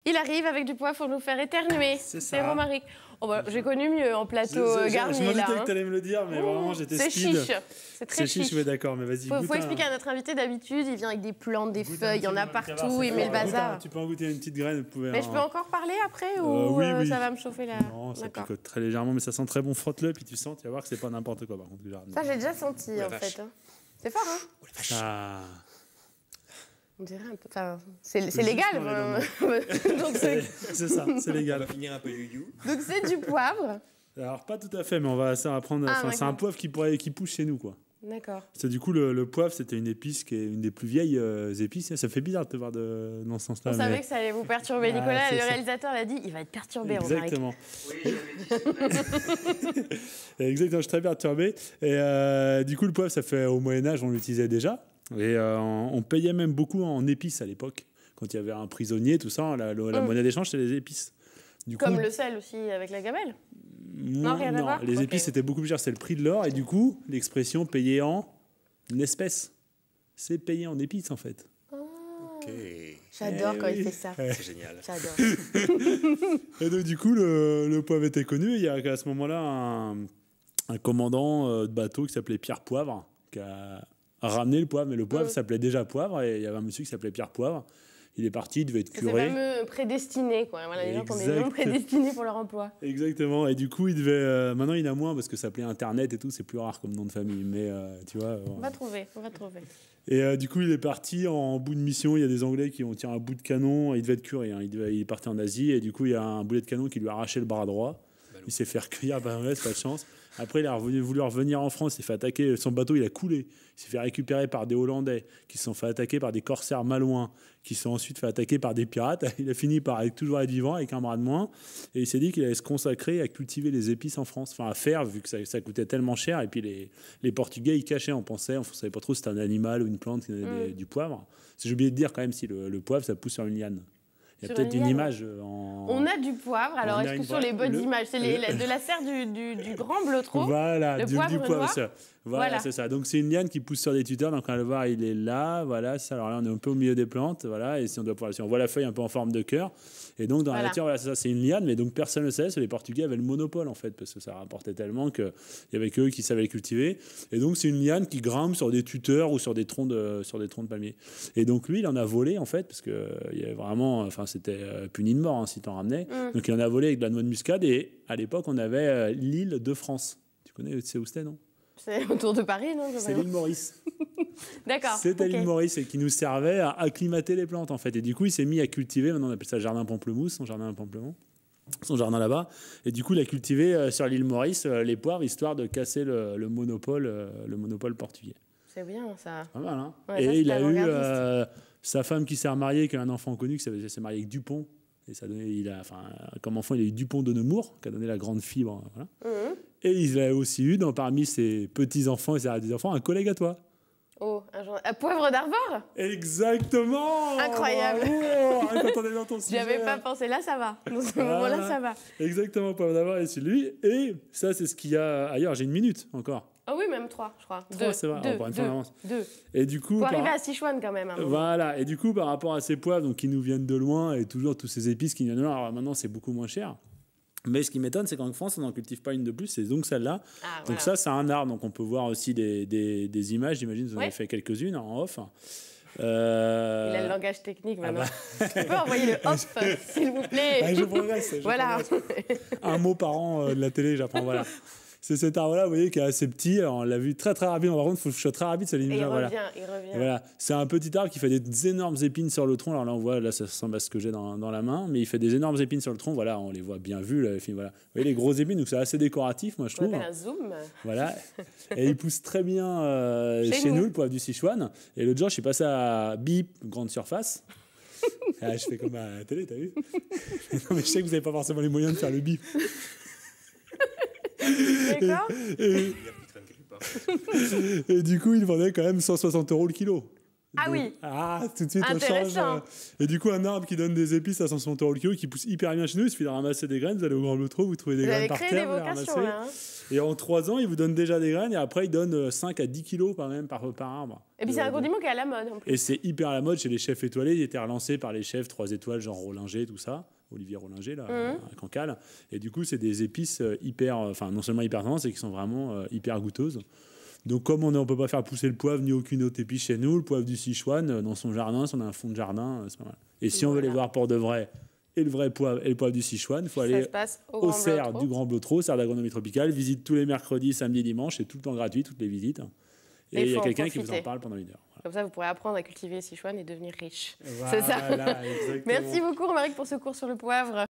Il arrive avec du poivre pour nous faire éternuer. C'est Romaric. Oh bah, j'ai connu mieux en plateau garni. Je m'en doutais que tu allais me le dire, mais vraiment j'étais speed. C'est chiche. C'est très chiche. C'est chiche, mais d'accord, mais vas-y. Faut expliquer à notre invité d'habitude, il vient avec des plantes, des feuilles, il y en a partout, il met le bazar. Tu peux en goûter une petite graine. Mais je peux encore parler après ou oui. ça va me chauffer là? Non, ça picote très légèrement, mais ça sent très bon. Frotte-le, puis tu sens, tu vas voir que c'est pas n'importe quoi par contre. Ça j'ai déjà senti en fait. C'est fort, hein? Oh la vache. On dirait un peu. Enfin, c'est légal. Donc c'est ça, c'est légal. On va finir un peu you. Donc c'est du poivre. Alors pas tout à fait, mais on va prendre. C'est un poivre qui pousse chez nous, quoi. D'accord. C'est du coup le poivre, c'était une épice qui est une des plus vieilles épices. Ça fait bizarre de te voir dans ce sens-là. On savait que ça allait vous perturber. Nicolas, le réalisateur, l'a dit, il va être perturbé. Exactement. Oui, Exactement, je suis très perturbé. Et du coup, le poivre, ça fait au Moyen-Âge, on l'utilisait déjà. Et on payait même beaucoup en épices à l'époque. Quand il y avait un prisonnier, tout ça, la monnaie d'échange, c'était les épices. Comme le sel aussi avec la gamelle. Non, rien à voir. Les épices, c'était beaucoup plus cher. C'est le prix de l'or. Et du coup, l'expression payer en une espèce, c'est payer en épices, en fait. Ok. J'adore quand il fait ça. C'est génial. J'adore. Et donc, du coup, le poivre était connu. Il y a à ce moment-là un commandant de bateau qui s'appelait Pierre Poivre, qui a ramené le poivre. Mais le poivre s'appelait déjà Poivre. Et il y avait un monsieur qui s'appelait Pierre Poivre. Il est parti, il devait être curé. C'est fameux prédestiné, quoi. Voilà, les gens qui ont des noms prédestinés pour leur emploi. Exactement. Et du coup, il devait. Maintenant, il y en a moins parce que ça s'appelait Internet et tout. C'est plus rare comme nom de famille. Mais tu vois. On va trouver. Et du coup, il est parti en bout de mission. Il y a des Anglais qui ont tiré un bout de canon. Il devait être curé. Hein. Il est parti en Asie. Et du coup, il y a un boulet de canon qui lui a arraché le bras droit. Il s'est fait recueillir. Bah ouais, c'est pas de chance. Après, il a voulu revenir en France. Il s'est fait attaquer. Son bateau, il a coulé. Il s'est fait récupérer par des Hollandais qui se sont fait attaquer par des corsaires malouins qui se sont ensuite fait attaquer par des pirates. Il a fini par toujours être vivant avec un bras de moins. Et il s'est dit qu'il allait se consacrer à cultiver les épices en France. Enfin, à faire, vu que ça coûtait tellement cher. Et puis, les Portugais, ils cachaient. On savait pas trop si c'était un animal ou une plante qui donnait du poivre. J'ai oublié de dire quand même si le poivre, ça pousse sur une liane. Il y a peut-être une image On a du poivre. Alors, est-ce que sur les bonnes images, c'est de la serre du grand blotreau? Voilà, le du poivre noir. Voilà, c'est ça. Donc, c'est une liane qui pousse sur des tuteurs. Donc, on va le voir, il est là. Voilà, ça. Alors là, on est un peu au milieu des plantes. Voilà, et si on voit la feuille un peu en forme de cœur. Et donc, dans la nature, voilà, c'est ça, c'est une liane. Mais donc, personne ne le savait. Les Portugais avaient le monopole, en fait, parce que ça rapportait tellement qu'il y avait qu'eux qui savaient le cultiver. Et donc, c'est une liane qui grimpe sur des tuteurs ou sur des troncs de palmiers. Et donc, lui, il en a volé, en fait, parce que il y avait vraiment. Enfin, c'était puni de mort hein, si t'en ramenais. Donc, il en a volé avec de la noix de muscade. Et à l'époque, on avait l'île de France. Tu connais, c'est où c'était, non? C'est autour de Paris, non? C'est l'île Maurice. D'accord. C'était l'île Maurice et qui nous servait à acclimater les plantes, en fait. Et du coup, il s'est mis à cultiver. Maintenant, on appelle ça jardin pamplemousse, son jardin là-bas. Et du coup, il a cultivé sur l'île Maurice les poivres, histoire de casser le monopole portugais. C'est bien, ça. Pas mal, hein? Ouais, et ça, il a eu sa femme qui s'est remariée, qui a un enfant connu, qui s'est marié avec Dupont. Et ça donnait, comme enfant, il a eu Dupont de Nemours, qui a donné la grande fibre. Voilà. Et il a aussi eu, parmi ses petits-enfants et ses petits-enfants, un collègue à toi. Oh, un poivre d'Arvor? Exactement! Incroyable! Quand on est dans ton sujet. J'y avais pas pensé. Là, ça va. Dans ce moment-là, ça va. Exactement, poivre d'Arvor est celui. Et ça, c'est ce qu'il y a ailleurs. J'ai une minute encore. Ah oui, même 3, je crois. 3, c'est vrai. Deux. Et du coup, pour arriver à Sichuan quand même. Voilà. Et du coup, par rapport à ces poivres donc, qui nous viennent de loin et toujours tous ces épices qui viennent de loin, alors maintenant, c'est beaucoup moins cher. Mais ce qui m'étonne, c'est qu'en France, on n'en cultive pas une de plus, c'est donc celle-là. Donc ça, c'est un arbre. Donc on peut voir aussi des images. J'imagine que vous en avez fait quelques-unes en off. Il a le langage technique maintenant. Tu peux envoyer le off, s'il vous plaît. Je progresse. Voilà. Un mot par an de la télé, j'apprends. Voilà. C'est cet arbre-là, vous voyez, qui est assez petit. Alors, on l'a vu très très rapide. Par contre, il faut que je sois très rapide. Il revient. Voilà. C'est un petit arbre qui fait des énormes épines sur le tronc. Alors là, on voit, là, ça ressemble à ce que j'ai dans la main. Mais il fait des énormes épines sur le tronc. Voilà, on les voit bien vues. Là, voilà. Vous voyez, les grosses épines, donc c'est assez décoratif, moi, je trouve. On appelle un zoom. Voilà. Et il pousse très bien chez nous, le poivre du Sichuan. Et l'autre jour, je suis passé à Bip, grande surface. Je fais comme à la télé, t'as vu? Non, mais je sais que vous n'avez pas forcément les moyens de faire le Bip. D'accord. Et du coup, il vendait quand même 160 € le kilo. Ah oui. Ah, tout de suite on change. Intéressant. Et du coup, un arbre qui donne des épices à 160 € le kilo, qui pousse hyper bien chez nous, il suffit de ramasser des graines, vous allez au Grand Blotreau, vous trouvez des graines par terre, vous les ramassez. Là, hein. Et en 3 ans, il vous donne déjà des graines, et après, il donne 5 à 10 kilos par arbre. Et puis c'est un condiment qui est à la mode en plus. Et c'est hyper à la mode chez les chefs étoilés, il était relancé par les chefs 3 étoiles, genre Rollinger, tout ça. Olivier Rollinger, là, à Cancale. Et du coup, c'est des épices hyper, enfin, non seulement hyper tendances, et qui sont vraiment hyper goûteuses. Donc, comme on ne peut pas faire pousser le poivre ni aucune autre épice chez nous, le poivre du Sichuan, dans son jardin, si on a un fond de jardin, c'est pas mal. Et si on veut les voir pour de vrai, et le vrai poivre et le poivre du Sichuan, il faut aller au cerf du Grand Blotreau, cerf d'agronomie tropicale, visite tous les mercredis, samedis, dimanches, c'est tout le temps gratuit, toutes les visites. Et il y a quelqu'un qui vous en parle pendant 1 heure. Voilà. Comme ça, vous pourrez apprendre à cultiver le Sichuan et devenir riche. Voilà, c'est ça. Exactement. Merci beaucoup, Romaric, pour ce cours sur le poivre.